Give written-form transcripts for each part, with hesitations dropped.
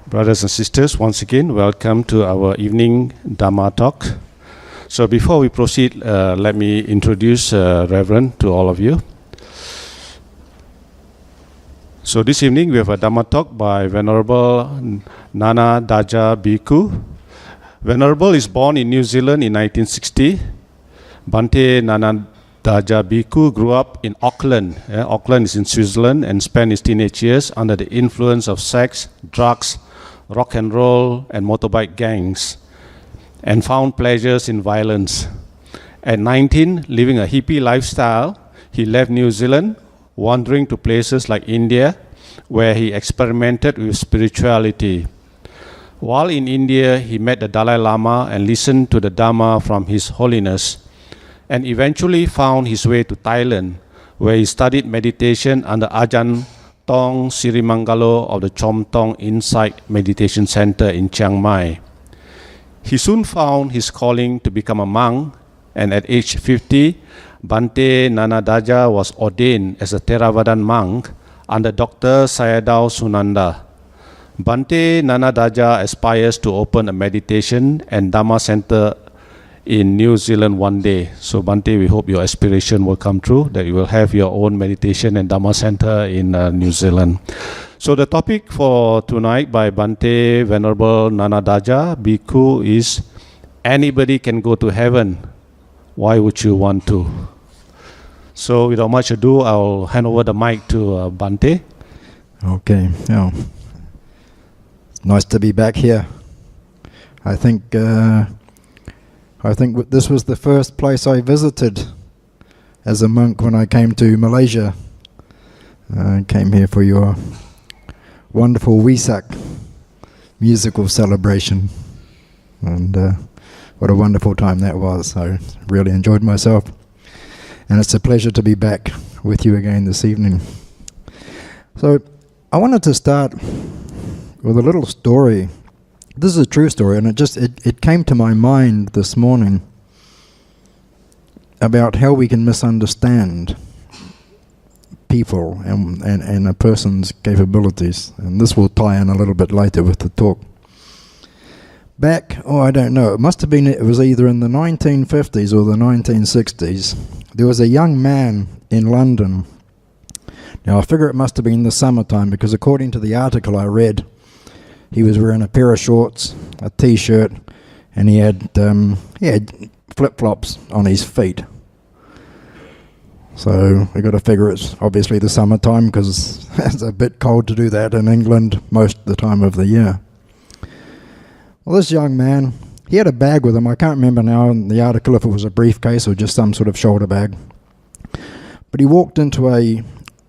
Brothers and sisters, once again, welcome to our evening Dhamma talk. So before we proceed, let me introduce Reverend to all of you. So this evening we have a Dhamma talk by Venerable Nanadhaja Bhikkhu. Venerable is born in New Zealand in 1960. Bhante Nanadhaja Bhikkhu grew up in Auckland. Auckland is in Switzerland, and spent his teenage years under the influence of sex, drugs, rock and roll and motorbike gangs, and found pleasures in violence. At 19, living a hippie lifestyle, he left New Zealand, wandering to places like India, where he experimented with spirituality. While in India, he met the Dalai Lama and listened to the Dhamma from His Holiness, and eventually found his way to Thailand, where he studied meditation under Ajahn Tong Sirimangalo of the Chom Tong Insight Meditation Center in Chiang Mai. He soon found his calling to become a monk, and at age 50, Bhante Nanadhaja was ordained as a Theravadan monk under Dr. Sayadaw Sunanda. Bhante Nanadhaja aspires to open a meditation and Dhamma center in New Zealand one day. So Bhante, we hope your aspiration will come true, that you will have your own meditation and Dhamma center in New Zealand. So the topic for tonight by Bhante Venerable Nanadhaja Bhikkhu is, anybody can go to heaven, why would you want to? So without much ado, I'll hand over the mic to Bhante. Okay, yeah. It's nice to be back here. I think this was the first place I visited as a monk when I came to Malaysia. I came here for your wonderful Wesak musical celebration, and what a wonderful time that was. I really enjoyed myself, and it's a pleasure to be back with you again this evening. So I wanted to start with a little story. This is a true story, and it came to my mind this morning about how we can misunderstand people and a person's capabilities. And this will tie in a little bit later with the talk. Back, I don't know, it was either in the 1950s or the 1960s, there was a young man in London. Now I figure it must have been the summertime, because according to the article I read, he was wearing a pair of shorts, a t-shirt, and he had flip-flops on his feet. So we got to figure it's obviously the summertime, because it's a bit cold to do that in England most of the time of the year. Well, this young man, he had a bag with him. I can't remember now in the article if it was a briefcase or just some sort of shoulder bag. But he walked into a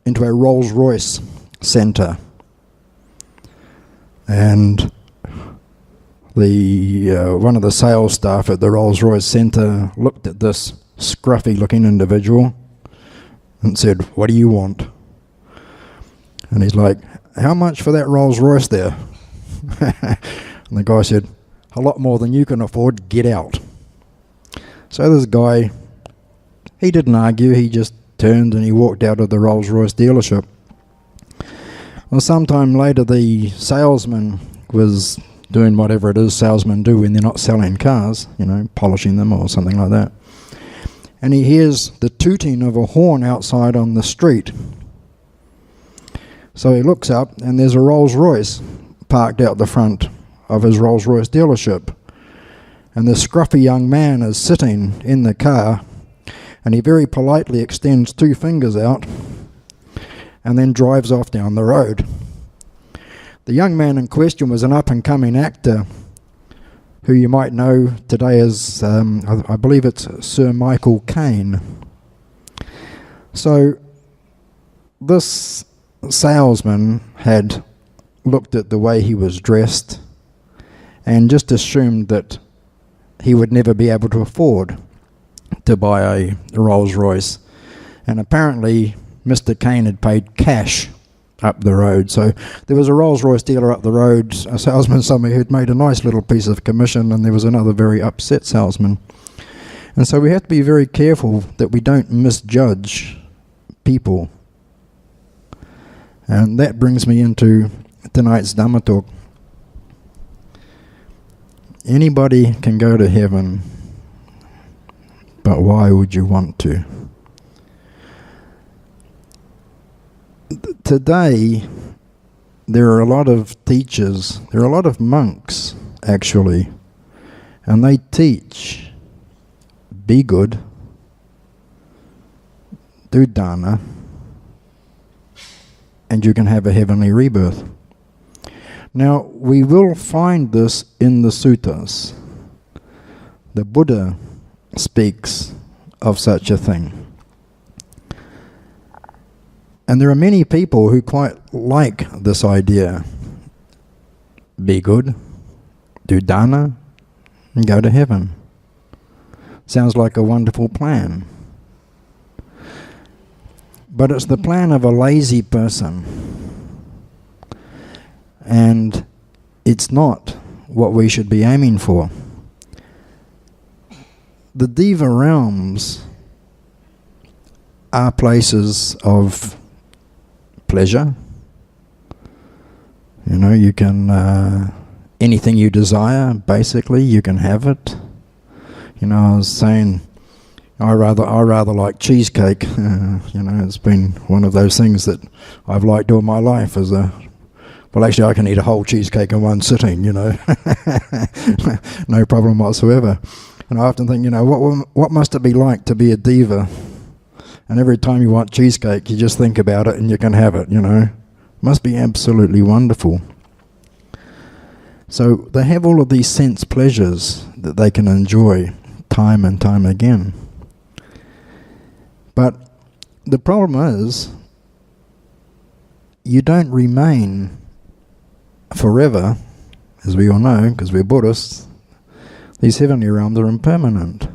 Rolls-Royce centre. And one of the sales staff at the Rolls-Royce Centre looked at this scruffy-looking individual and said, "What do you want?" And he's like, "How much for that Rolls-Royce there?" And the guy said, "A lot more than you can afford, get out." So this guy, he didn't argue, he just turned and he walked out of the Rolls-Royce dealership. Well, sometime later, the salesman was doing whatever it is salesmen do when they're not selling cars, polishing them or something like that. And he hears the tooting of a horn outside on the street. So he looks up, and there's a Rolls-Royce parked out the front of his Rolls-Royce dealership. And this scruffy young man is sitting in the car, and he very politely extends two fingers out and then drives off down the road. The young man in question was an up-and-coming actor who you might know today as, I believe it's Sir Michael Caine. So this salesman had looked at the way he was dressed and just assumed that he would never be able to afford to buy a Rolls-Royce. And apparently Mr. Caine had paid cash up the road. So there was a Rolls-Royce dealer up the road, a salesman somewhere who'd made a nice little piece of commission, and there was another very upset salesman. And so we have to be very careful that we don't misjudge people. And that brings me into tonight's Dhamma talk. Anybody can go to heaven, but why would you want to? Today, there are a lot of teachers, there are a lot of monks, actually, and they teach, be good, do dana, and you can have a heavenly rebirth. Now, we will find this in the suttas. The Buddha speaks of such a thing. And there are many people who quite like this idea. Be good, do dana, and go to heaven. Sounds like a wonderful plan. But it's the plan of a lazy person. And it's not what we should be aiming for. The Deva realms are places of pleasure. You know, you can, anything you desire, basically, you can have it. You know, I was saying, I rather like cheesecake. You know, it's been one of those things that I've liked all my life as a, well, actually I can eat a whole cheesecake in one sitting, you know. No problem whatsoever. And I often think, you know, what must it be like to be a diva? And every time you want cheesecake, you just think about it and you can have it, you know. Must be absolutely wonderful. So they have all of these sense pleasures that they can enjoy time and time again. But the problem is, you don't remain forever, as we all know, because we're Buddhists. These heavenly realms are impermanent.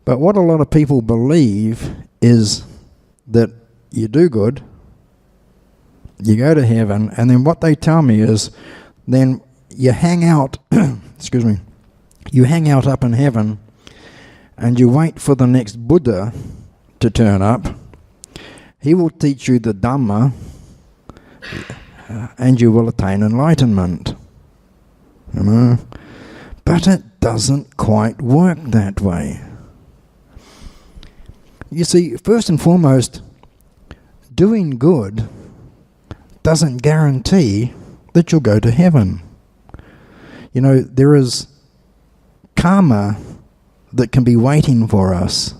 But what a lot of people believe is that you do good, you go to heaven, and then what they tell me is, then you hang out, excuse me, you hang out up in heaven, and you wait for the next Buddha to turn up. He will teach you the Dhamma, and you will attain enlightenment. You know? But it doesn't quite work that way. You see, first and foremost, doing good doesn't guarantee that you'll go to heaven. You know, there is karma that can be waiting for us.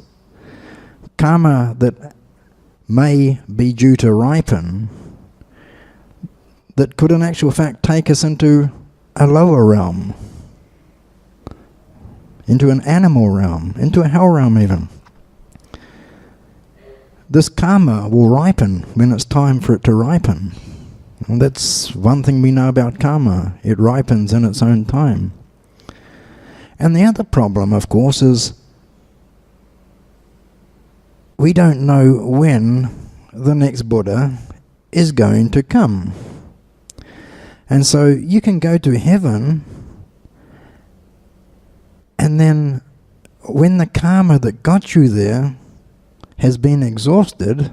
Karma that may be due to ripen, that could in actual fact take us into a lower realm, into an animal realm, into a hell realm even. This karma will ripen when it's time for it to ripen. And that's one thing we know about karma. It ripens in its own time. And the other problem, of course, is we don't know when the next Buddha is going to come. And so you can go to heaven, and then when the karma that got you there has been exhausted,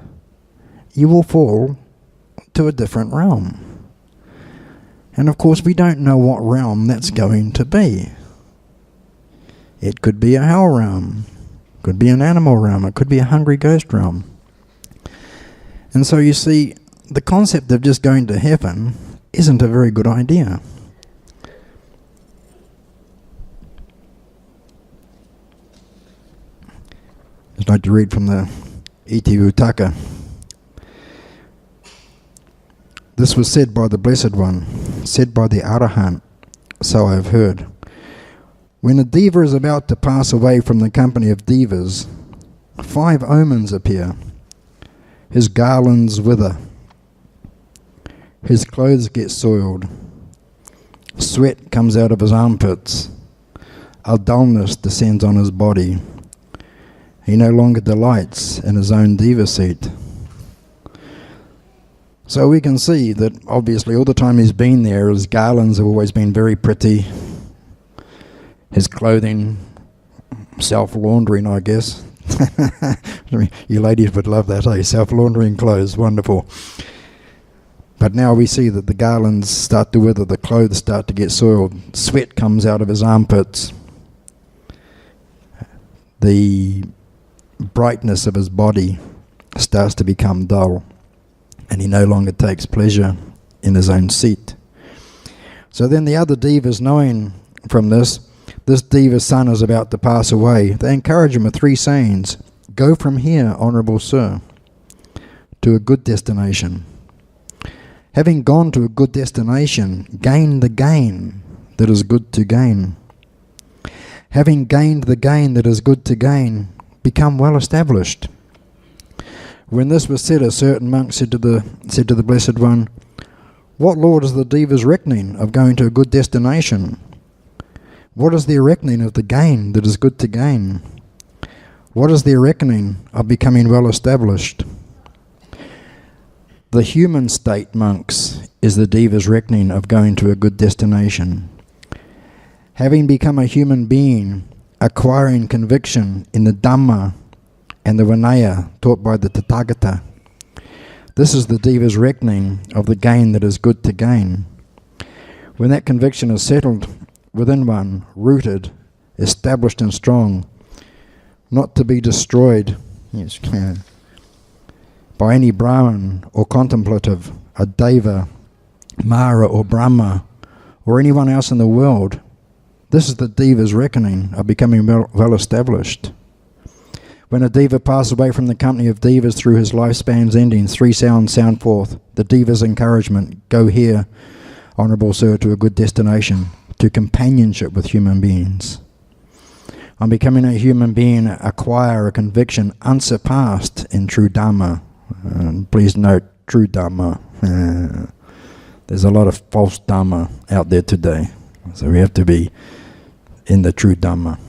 you will fall to a different realm. And of course we don't know what realm that's going to be. It could be a hell realm, could be an animal realm, it could be a hungry ghost realm. And so you see, the concept of just going to heaven isn't a very good idea. I'd like to read from the Iti Utaka. This was said by the Blessed One, said by the Arahant, so I have heard. When a Deva is about to pass away from the company of Devas, 5 omens appear. His garlands wither. His clothes get soiled. Sweat comes out of his armpits. A dullness descends on his body. He no longer delights in his own Deva seat. So we can see that obviously all the time he's been there, his garlands have always been very pretty. His clothing, self-laundering, I guess. You ladies would love that, eh? Self-laundering clothes, wonderful. But now we see that the garlands start to wither, the clothes start to get soiled, sweat comes out of his armpits, the brightness of his body starts to become dull, and he no longer takes pleasure in his own seat. So then the other devas, knowing from this deva's son is about to pass away, they encourage him with 3 sayings. Go from here, honourable sir, to a good destination. Having gone to a good destination, gain the gain that is good to gain. Having gained the gain that is good to gain, become well established. When this was said, a certain monk said to the Blessed One, what Lord is the deva's reckoning of going to a good destination? What is their reckoning of the gain that is good to gain? What is their reckoning of becoming well established? The human state, monks, is the deva's reckoning of going to a good destination. Having become a human being, acquiring conviction in the Dhamma and the Vinaya taught by the Tathagata, this is the deva's reckoning of the gain that is good to gain. When that conviction is settled within one, rooted, established and strong, not to be destroyed by any Brahman or contemplative, a Deva, Mara or Brahma, or anyone else in the world, this is the deva's reckoning of becoming well established. When a deva passes away from the company of devas through his lifespan's ending, 3 sounds sound forth. The deva's encouragement, go here, honourable sir, to a good destination, to companionship with human beings. On becoming a human being, acquire a conviction unsurpassed in true Dhamma. Please note, true Dhamma. There's a lot of false Dhamma out there today, so we have to be in the true Dhamma.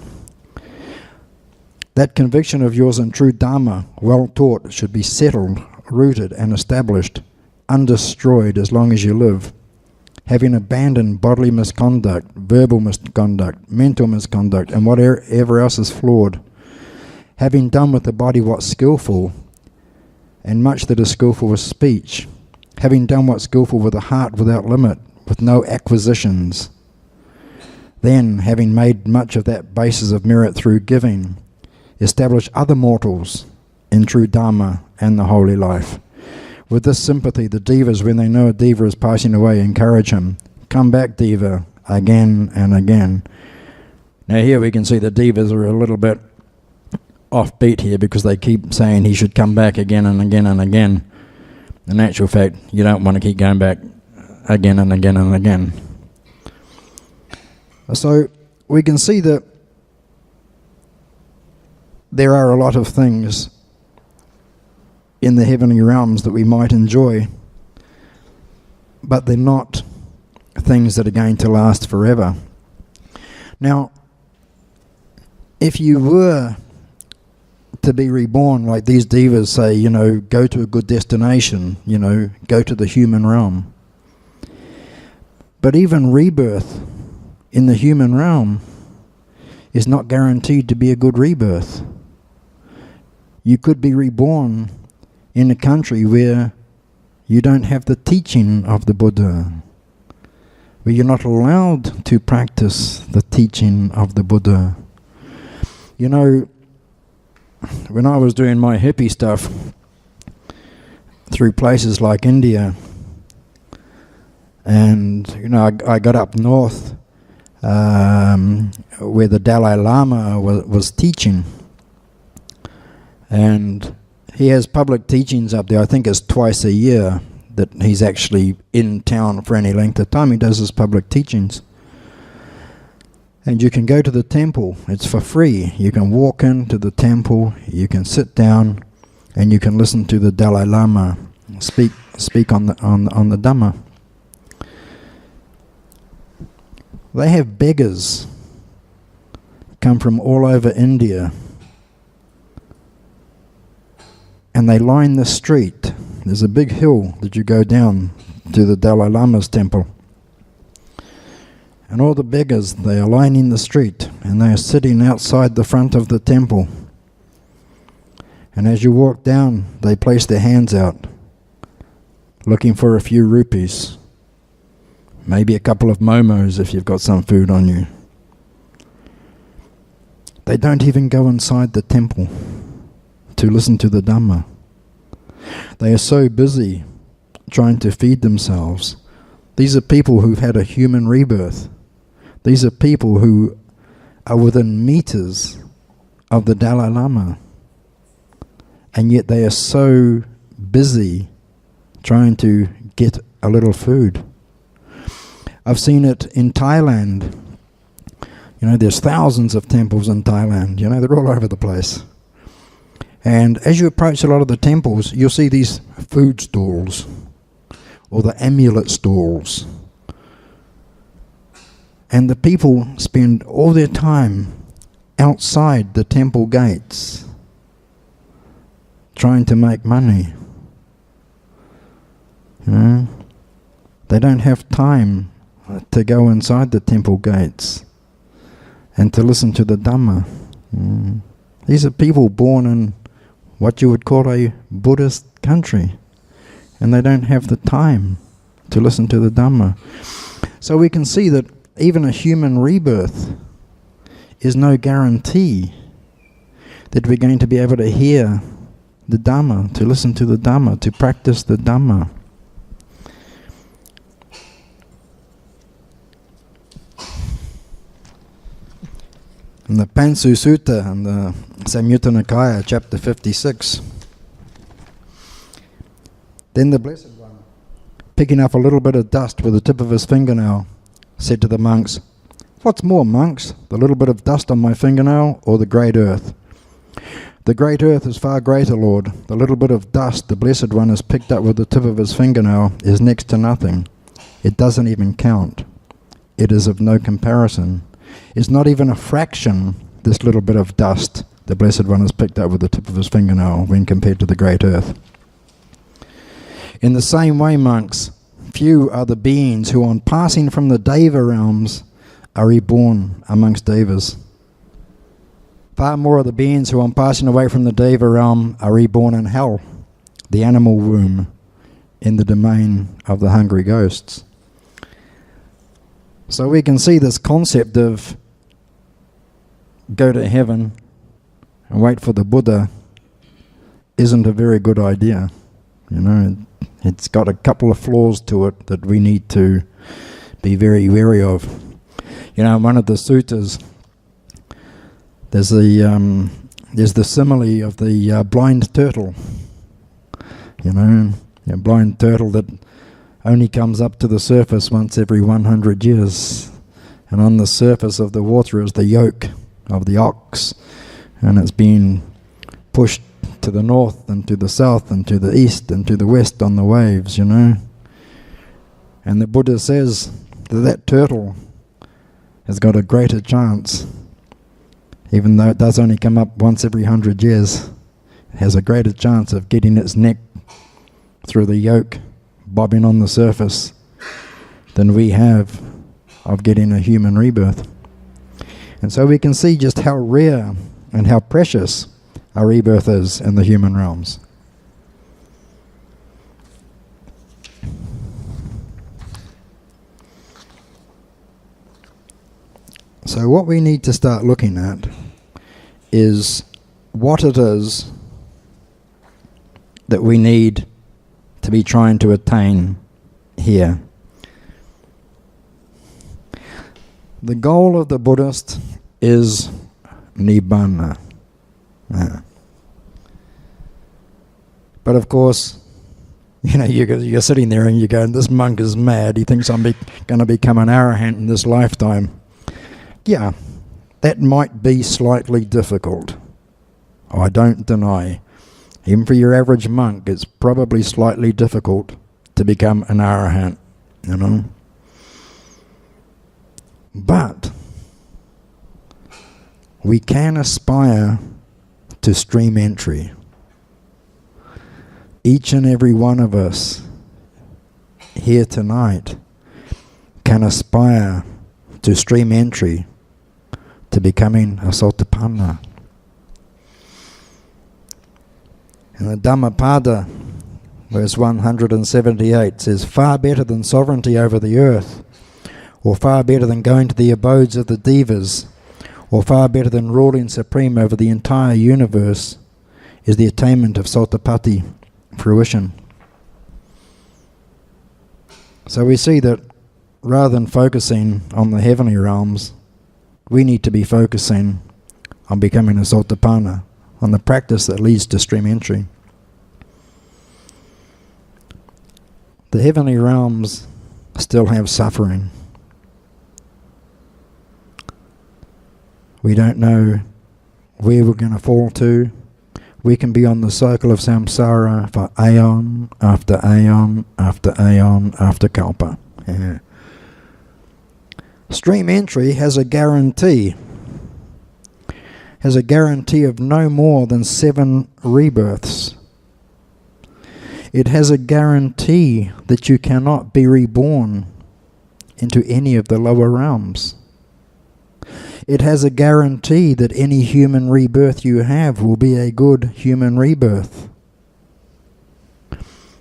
That conviction of yours in true Dhamma, well taught, should be settled, rooted and established, undestroyed as long as you live. Having abandoned bodily misconduct, verbal misconduct, mental misconduct, and whatever else is flawed. Having done with the body what's skillful, and much that is skillful with speech. Having done what's skillful with a heart without limit, with no acquisitions. Then, having made much of that basis of merit through giving, establish other mortals in true Dhamma and the holy life. With this sympathy, the devas, when they know a deva is passing away, encourage him. Come back, deva, again and again. Now here we can see the devas are a little bit offbeat here because they keep saying he should come back again and again and again. In actual fact, you don't want to keep going back again and again and again. So we can see that there are a lot of things in the heavenly realms that we might enjoy, but they're not things that are going to last forever. Now, if you were to be reborn, like these devas say, go to a good destination, go to the human realm. But even rebirth in the human realm is not guaranteed to be a good rebirth. You could be reborn in a country where you don't have the teaching of the Buddha, where you're not allowed to practice the teaching of the Buddha. When I was doing my hippie stuff through places like India, and I got up north where the Dalai Lama was teaching, and he has public teachings up there. I think it's twice a year that he's actually in town for any length of time. He does his public teachings. And you can go to the temple. It's for free. You can walk into the temple, you can sit down, and you can listen to the Dalai Lama speak on the Dhamma. They have beggars come from all over India, and they line the street. There's a big hill that you go down to the Dalai Lama's temple. And all the beggars, they are lining the street, and they are sitting outside the front of the temple. And as you walk down, they place their hands out, looking for a few rupees, maybe a couple of momos if you've got some food on you. They don't even go inside the temple to listen to the Dhamma. They are so busy trying to feed themselves. These are people who've had a human rebirth. These are people who are within meters of the Dalai Lama. And yet they are so busy trying to get a little food. I've seen it in Thailand. There's thousands of temples in Thailand. They're all over the place. And as you approach a lot of the temples, you'll see these food stalls or the amulet stalls. And the people spend all their time outside the temple gates trying to make money. They don't have time to go inside the temple gates and to listen to the Dhamma. These are people born in what you would call a Buddhist country, and they don't have the time to listen to the Dhamma. So we can see that even a human rebirth is no guarantee that we're going to be able to hear the Dhamma, to listen to the Dhamma, to practice the Dhamma. In the Pansu Sutta, in the Samyutta Nikaya, chapter 56, then the Blessed One, picking up a little bit of dust with the tip of his fingernail, said to the monks, "What's more, monks, the little bit of dust on my fingernail or the great earth? The great earth is far greater, Lord. The little bit of dust the Blessed One has picked up with the tip of his fingernail is next to nothing. It doesn't even count. It is of no comparison. It's not even a fraction, this little bit of dust the Blessed One has picked up with the tip of his fingernail when compared to the great earth. In the same way, monks, few are the beings who on passing from the Deva realms are reborn amongst Devas. Far more are the beings who on passing away from the Deva realm are reborn in hell, the animal womb, in the domain of the hungry ghosts." So we can see this concept of go to heaven and wait for the Buddha isn't a very good idea. It's got a couple of flaws to it that we need to be very wary of. In one of the suttas, there's the simile of the blind turtle. A blind turtle that only comes up to the surface once every 100 years. And on the surface of the water is the yoke of the ox. And it's being pushed to the north and to the south and to the east and to the west on the waves, And the Buddha says that turtle has got a greater chance, even though it does only come up once every 100 years, it has a greater chance of getting its neck through the yoke bobbing on the surface than we have of getting a human rebirth. And so we can see just how rare and how precious our rebirth is in the human realms. So what we need to start looking at is what it is that we need to be trying to attain here. The goal of the Buddhist is Nibbana. But of course, you're sitting there and you're going, this monk is mad. He thinks I'm going to become an arahant in this lifetime. Yeah, that might be slightly difficult. I don't deny. Even for your average monk, it's probably slightly difficult to become an arahant, But we can aspire to stream entry. Each and every one of us here tonight can aspire to stream entry to becoming a Sotapanna. In the Dhammapada, verse 178 says, far better than sovereignty over the earth, or far better than going to the abodes of the devas, or far better than ruling supreme over the entire universe, is the attainment of Sotapanna fruition. So we see that rather than focusing on the heavenly realms, we need to be focusing on becoming a Sotapanna, on the practice that leads to stream entry. The heavenly realms still have suffering. We don't know where we're going to fall to. We can be on the circle of samsara for aeon after aeon after aeon after kalpa. Yeah. Stream entry has a guarantee of no more than 7 rebirths. It has a guarantee that you cannot be reborn into any of the lower realms. It has a guarantee that any human rebirth you have will be a good human rebirth.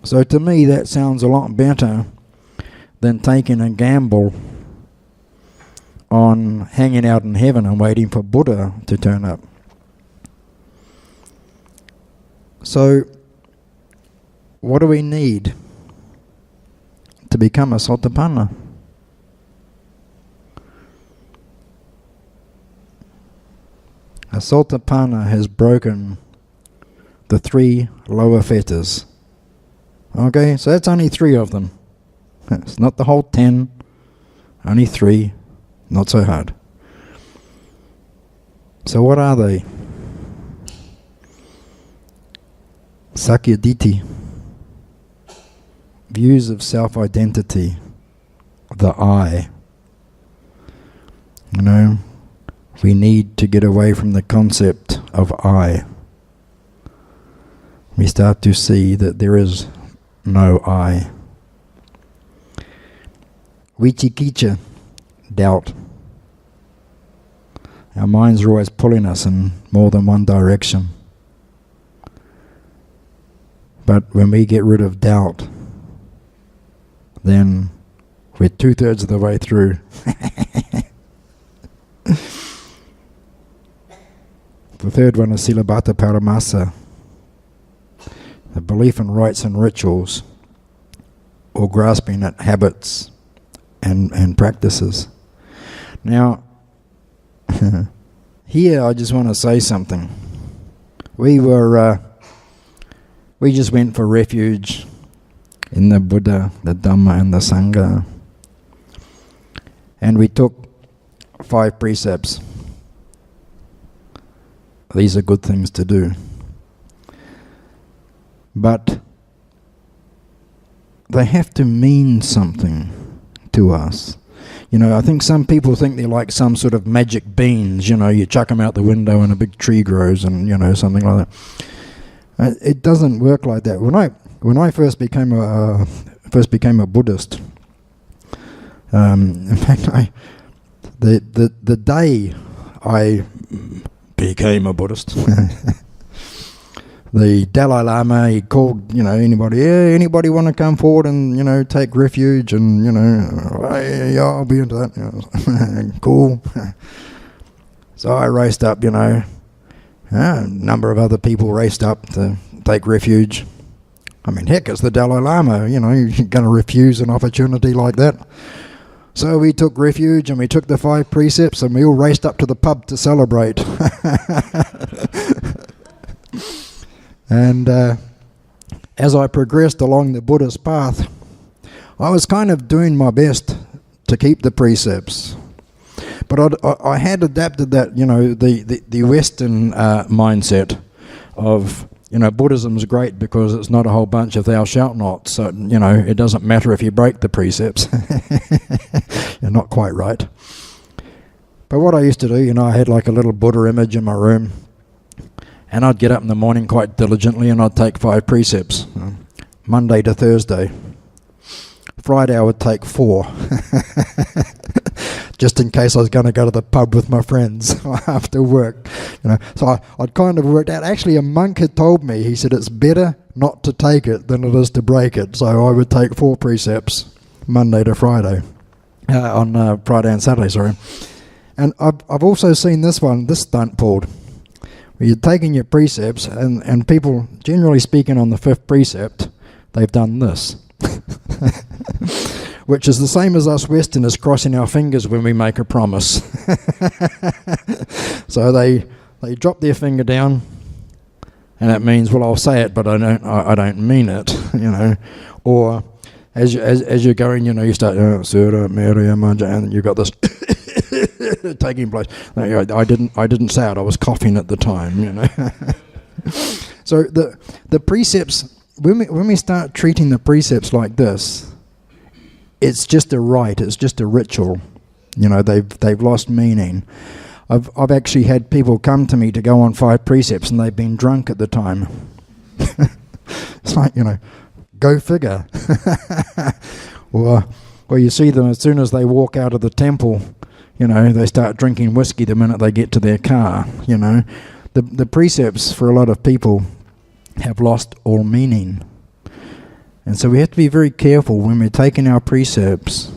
So to me that sounds a lot better than taking a gamble on hanging out in heaven and waiting for Buddha to turn up. So what do we need to become a Sotapanna? A Sotapanna has broken the 3 lower fetters. Okay, so that's only 3 of them. It's not the whole 10, only 3, not so hard. So what are they? Sakyaditi, views of self-identity, the I. You know, we need to get away from the concept of I. We start to see that there is no I. Vichikicha, doubt. Our minds are always pulling us in more than one direction. But when we get rid of doubt, then we're 2/3 of the way through. The third one is Silabhata Paramasa, the belief in rites and rituals, or grasping at habits and practices. Now, here I just want to say something. We just went for refuge in the Buddha, the Dhamma and the Sangha, and we took 5 precepts. These are good things to do. But they have to mean something to us. You know, I think some people think they're like some sort of magic beans. You know, you chuck them out the window and a big tree grows, and you know, something like that. It doesn't work like that. When I first became a Buddhist, in fact, the day I became a Buddhist, the Dalai Lama, he called, you know, anybody want to come forward and, you know, take refuge, and, you know, yeah, I'll be into that. You know, cool. So I raced up, you know, a number of other people raced up to take refuge. I mean, heck, it's the Dalai Lama, you know, you're going to refuse an opportunity like that. So we took refuge and we took the 5 precepts and we all raced up to the pub to celebrate. And as I progressed along the Buddhist path, I was kind of doing my best to keep the precepts. But I had adapted that, you know, the Western mindset of, you know, Buddhism's great because it's not a whole bunch of thou shalt not. So, you know, it doesn't matter if you break the precepts. You're not quite right. But what I used to do, you know, I had like a little Buddha image in my room. And I'd get up in the morning quite diligently and I'd take 5 precepts. Monday to Thursday. Friday I would take 4. Just in case I was going to go to the pub with my friends after work. You know, so I'd kind of worked out. Actually, a monk had told me, he said, it's better not to take it than it is to break it. So I would take 4 precepts Monday to Friday, on Friday and Saturday, sorry. And I've also seen this stunt pulled, where you're taking your precepts and people, generally speaking, on the 5th precept, they've done this. Which is the same as us Westerners crossing our fingers when we make a promise. So they drop their finger down, and it means, well, I'll say it, but I don't mean it, you know. Or as you're going, you know, you start, and you've got this taking place. I didn't say it. I was coughing at the time, you know. So the precepts, when we start treating the precepts like this, it's just a rite. It's just a ritual. You know, they've lost meaning. I've actually had people come to me to go on 5 precepts, and they've been drunk at the time. It's like, you know, go figure. Or you see them as soon as they walk out of the temple, you know, they start drinking whiskey the minute they get to their car, you know. The precepts for a lot of people have lost all meaning. And so we have to be very careful when we're taking our precepts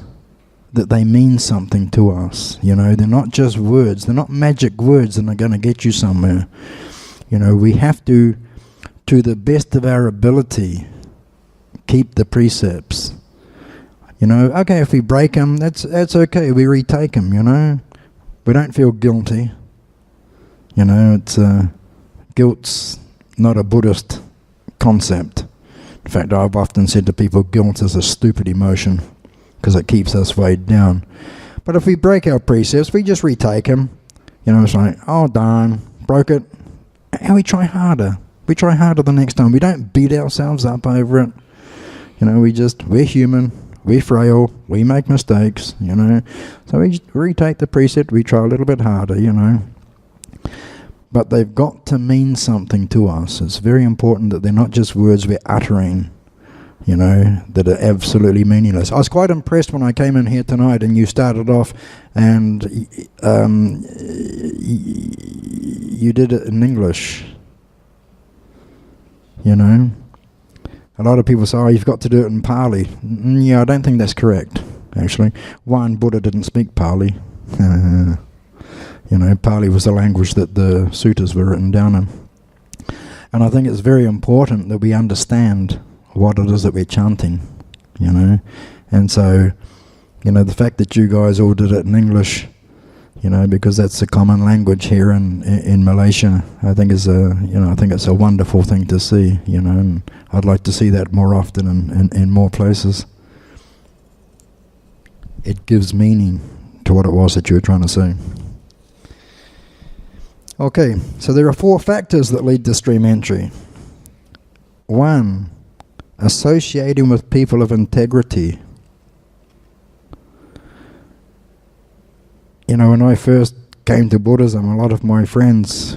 that they mean something to us. You know, they're not just words. They're not magic words that are going to get you somewhere. You know, we have to the best of our ability, keep the precepts. You know, okay, if we break them, that's okay. We retake them, you know. We don't feel guilty. You know, guilt's not a Buddhist concept. In fact, I've often said to people, guilt is a stupid emotion because it keeps us weighed down. But if we break our precepts, we just retake them. You know, it's like, oh darn, broke it. And we try harder. We try harder the next time. We don't beat ourselves up over it. You know, we're human, we're frail, we make mistakes, you know. So we just retake the precept, we try a little bit harder, you know. But they've got to mean something to us. It's very important that they're not just words we're uttering, you know, that are absolutely meaningless. I was quite impressed when I came in here tonight and you started off and you did it in English, you know. A lot of people say, oh, you've got to do it in Pali. Yeah, I don't think that's correct, actually. One, Buddha didn't speak Pali. You know, Pali was the language that the suttas were written down in. And I think it's very important that we understand what it is that we're chanting, you know. And so, you know, the fact that you guys all did it in English, you know, because that's the common language here in Malaysia, I think is I think it's a wonderful thing to see, you know, and I'd like to see that more often in more places. It gives meaning to what it was that you were trying to say. Okay, so there are 4 factors that lead to stream entry. 1, associating with people of integrity. You know, when I first came to Buddhism, a lot of my friends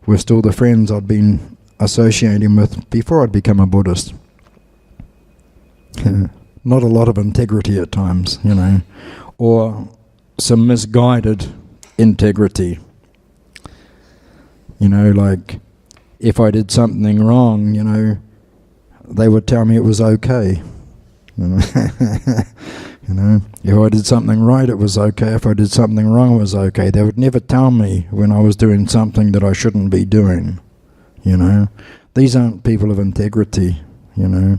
were still the friends I'd been associating with before I'd become a Buddhist. Not a lot of integrity at times, you know, or some misguided integrity. You know, like, if I did something wrong, you know, they would tell me it was okay. You know, you know, if I did something right, it was okay. If I did something wrong, it was okay. They would never tell me when I was doing something that I shouldn't be doing. You know, these aren't people of integrity. You know,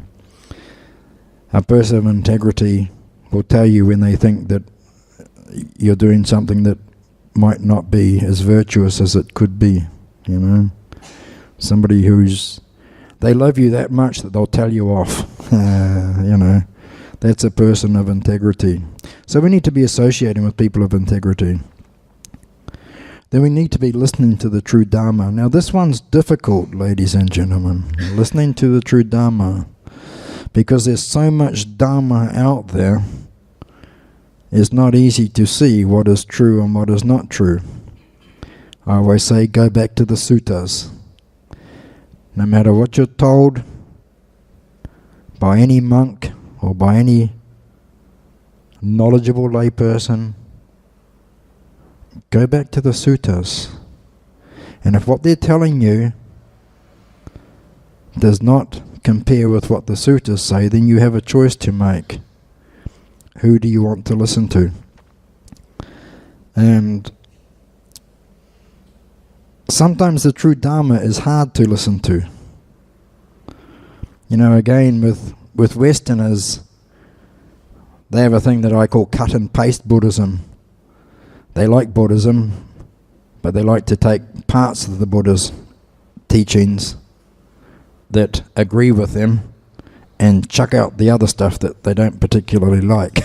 a person of integrity will tell you when they think that you're doing something that might not be as virtuous as it could be. You know, somebody they love you that much that they'll tell you off. You know, that's a person of integrity. So we need to be associating with people of integrity. Then we need to be listening to the true Dhamma. Now this one's difficult, ladies and gentlemen, listening to the true Dhamma, because there's so much Dhamma out there. It's not easy to see what is true and what is not true. I always say, go back to the suttas. No matter what you're told by any monk or by any knowledgeable layperson, go back to the suttas. And if what they're telling you does not compare with what the suttas say, then you have a choice to make. Who do you want to listen to? And sometimes the true Dhamma is hard to listen to. You know, again, with Westerners, they have a thing that I call cut and paste Buddhism. They like Buddhism, but they like to take parts of the Buddha's teachings that agree with them and chuck out the other stuff that they don't particularly like.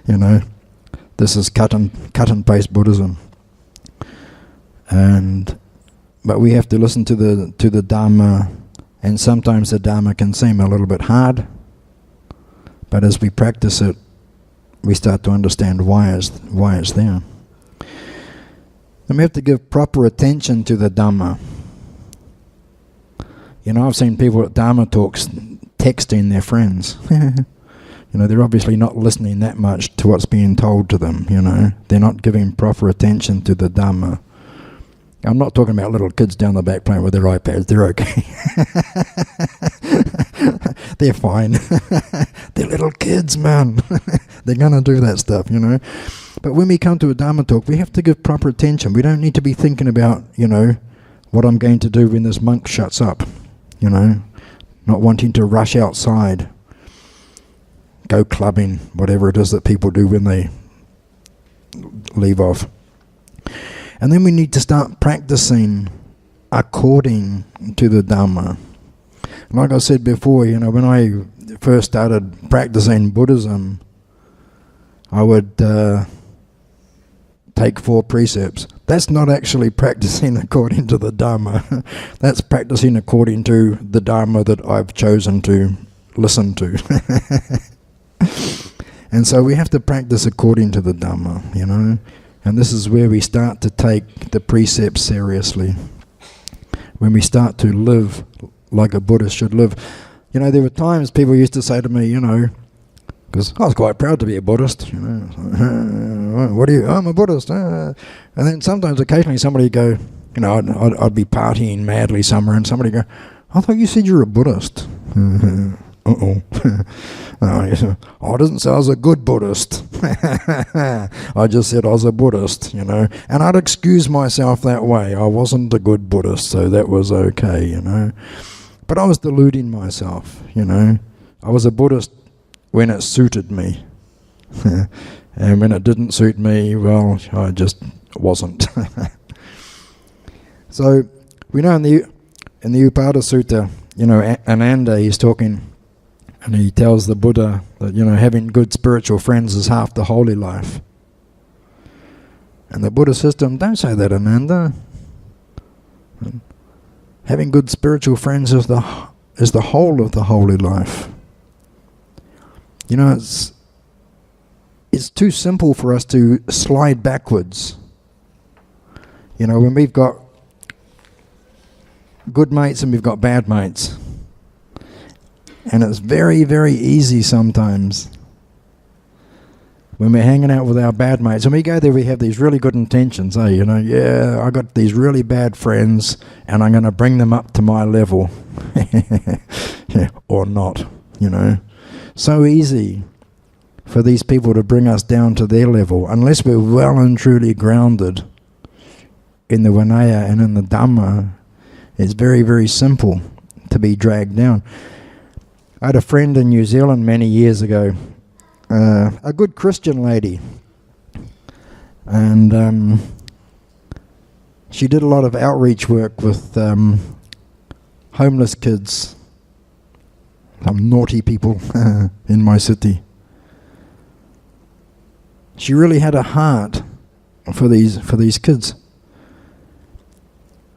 You know, this is cut and paste Buddhism. But we have to listen to the Dhamma, and sometimes the Dhamma can seem a little bit hard, but as we practice it, we start to understand why it's there. And we have to give proper attention to the Dhamma. You know, I've seen people at Dhamma talks texting their friends. You know, they're obviously not listening that much to what's being told to them, you know. They're not giving proper attention to the Dhamma. I'm not talking about little kids down the back playing with their iPads. They're okay. They're fine. They're little kids, man. They're going to do that stuff, you know. But when we come to a Dhamma talk, we have to give proper attention. We don't need to be thinking about, you know, what I'm going to do when this monk shuts up, you know. Not wanting to rush outside, go clubbing, whatever it is that people do when they leave off. And then we need to start practicing according to the Dhamma. Like I said before, you know, when I first started practicing Buddhism, I would take 4 precepts. That's not actually practicing according to the Dhamma. That's practicing according to the Dhamma that I've chosen to listen to. And so we have to practice according to the Dhamma, you know. And this is where we start to take the precepts seriously. When we start to live like a Buddhist should live. You know, there were times people used to say to me, you know, because I was quite proud to be a Buddhist, you know. What are you? I'm a Buddhist. And then sometimes, occasionally, somebody would go, you know, I'd be partying madly somewhere, and somebody would go, I thought you said you're a Buddhist. Uh-oh. I didn't say I was a good Buddhist. I just said I was a Buddhist, you know. And I'd excuse myself that way. I wasn't a good Buddhist, so that was okay, you know. But I was deluding myself, you know. I was a Buddhist when it suited me. And when it didn't suit me, well, I just wasn't. So, we know in the Upada Sutta, you know, Ananda, he's talking, and he tells the Buddha that, you know, having good spiritual friends is half the holy life. And the Buddha says to him, don't say that, Ananda. Having good spiritual friends is the whole of the holy life. You know, it's too simple for us to slide backwards. You know, when we've got good mates and we've got bad mates. And it's very, very easy sometimes when we're hanging out with our bad mates. And we go there, we have these really good intentions, you know, yeah, I got these really bad friends and I'm going to bring them up to my level. Yeah, or not, you know. So easy for these people to bring us down to their level unless we're well and truly grounded in the Vinaya and in the Dhamma. It's very, very simple to be dragged down. I had a friend in New Zealand many years ago, a good Christian lady, and she did a lot of outreach work with homeless kids, some naughty people in my city. She really had a heart for these kids.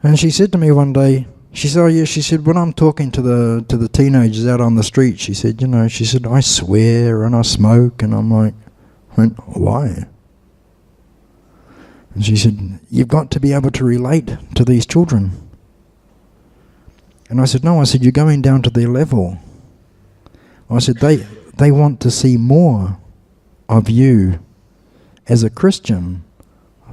And she said to me one day, she said, oh yeah, she said, when I'm talking to the teenagers out on the street, she said, you know, she said, I swear and I smoke, and I'm like, why? And she said, you've got to be able to relate to these children. And I said, no, I said, you're going down to their level. I said, they want to see more of you as a Christian.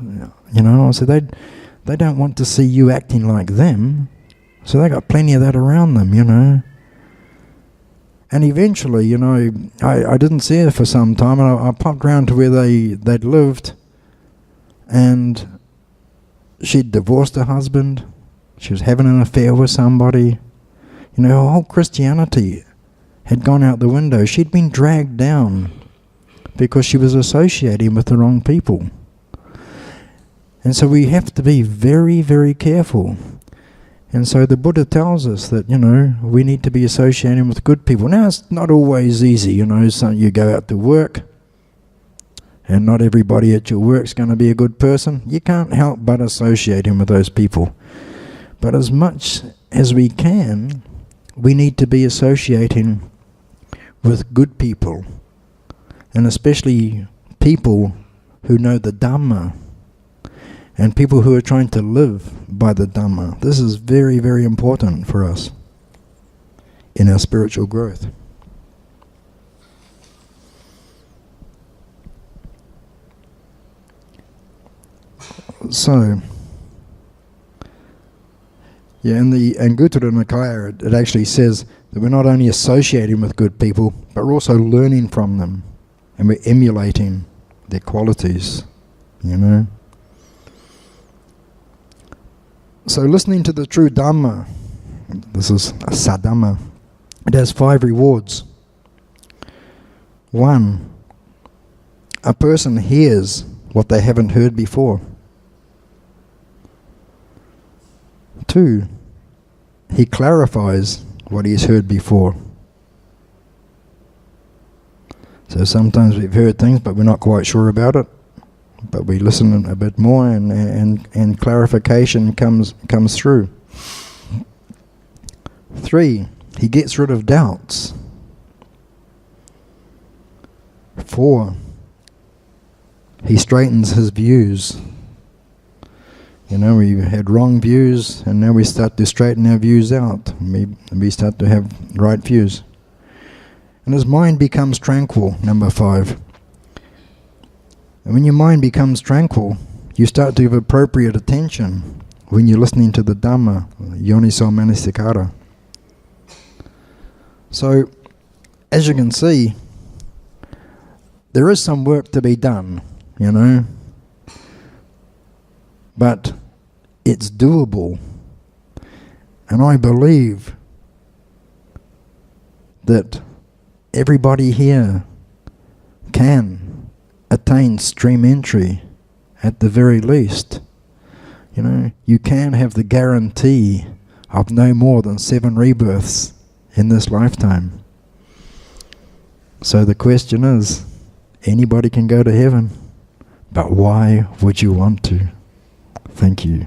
You know, I said, they don't want to see you acting like them. So they got plenty of that around them, you know. And eventually, you know, I didn't see her for some time, and I popped round to where they'd lived, and she'd divorced her husband. She was having an affair with somebody. You know, her whole Christianity had gone out the window. She'd been dragged down because she was associating with the wrong people. And so we have to be very, very careful. And so the Buddha tells us that, you know, we need to be associating with good people. Now, it's not always easy, you know. So you go out to work, and not everybody at your work's going to be a good person. You can't help but associating with those people. But as much as we can, we need to be associating with good people, and especially people who know the Dhamma, and people who are trying to live by the Dhamma. This is very, very important for us in our spiritual growth. So, yeah, in the Anguttara Nikaya, it actually says that we're not only associating with good people, but we're also learning from them, and we're emulating their qualities, you know. So listening to the true Dhamma, this is a sadhamma, it has 5 rewards. 1, a person hears what they haven't heard before. 2, he clarifies what he has heard before. So sometimes we've heard things but we're not quite sure about it. But we listen a bit more, and clarification comes through. 3, he gets rid of doubts. 4, he straightens his views. You know, we had wrong views, and now we start to straighten our views out. We start to have right views. And his mind becomes tranquil, number 5. And when your mind becomes tranquil, you start to give appropriate attention when you're listening to the Dhamma, yoniso manasikara. So, as you can see, there is some work to be done, you know, but it's doable. And I believe that everybody here can attain stream entry at the very least. You know, you can have the guarantee of no more than 7 rebirths in this lifetime. So the question is, anybody can go to heaven, but why would you want to? Thank you.